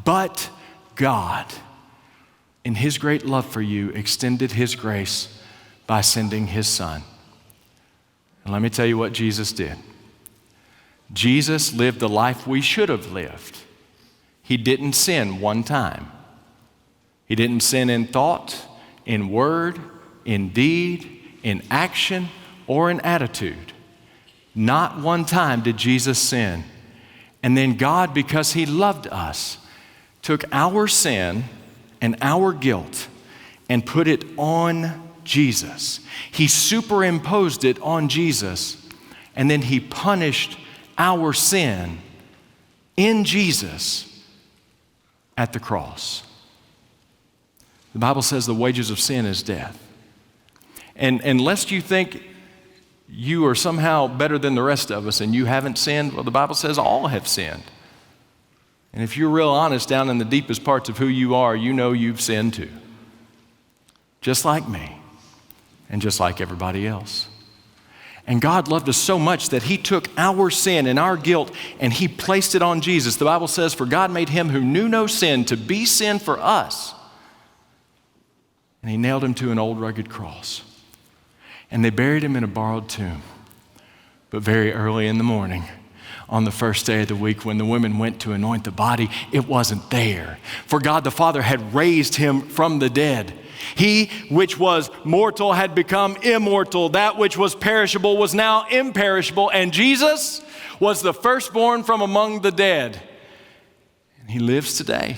But God, in his great love for you, extended his grace by sending his Son. And let me tell you what Jesus did. Jesus lived the life we should have lived. He didn't sin one time. He didn't sin in thought, in word, in deed, in action, or in attitude. Not one time did Jesus sin. And then God, because he loved us, took our sin and our guilt and put it on Jesus. He superimposed it on Jesus, and then he punished our sin in Jesus at the cross. The Bible says the wages of sin is death. And lest you think you are somehow better than the rest of us and you haven't sinned, well, the Bible says all have sinned. And if you're real honest down in the deepest parts of who you are, you know you've sinned too. Just like me and just like everybody else. And God loved us so much that he took our sin and our guilt and he placed it on Jesus. The Bible says, for God made him who knew no sin to be sin for us. And he nailed him to an old rugged cross. And they buried him in a borrowed tomb. But very early in the morning, on the first day of the week, when the women went to anoint the body, it wasn't there. For God the Father had raised him from the dead. He which was mortal had become immortal. That which was perishable was now imperishable. And Jesus was the firstborn from among the dead. And he lives today.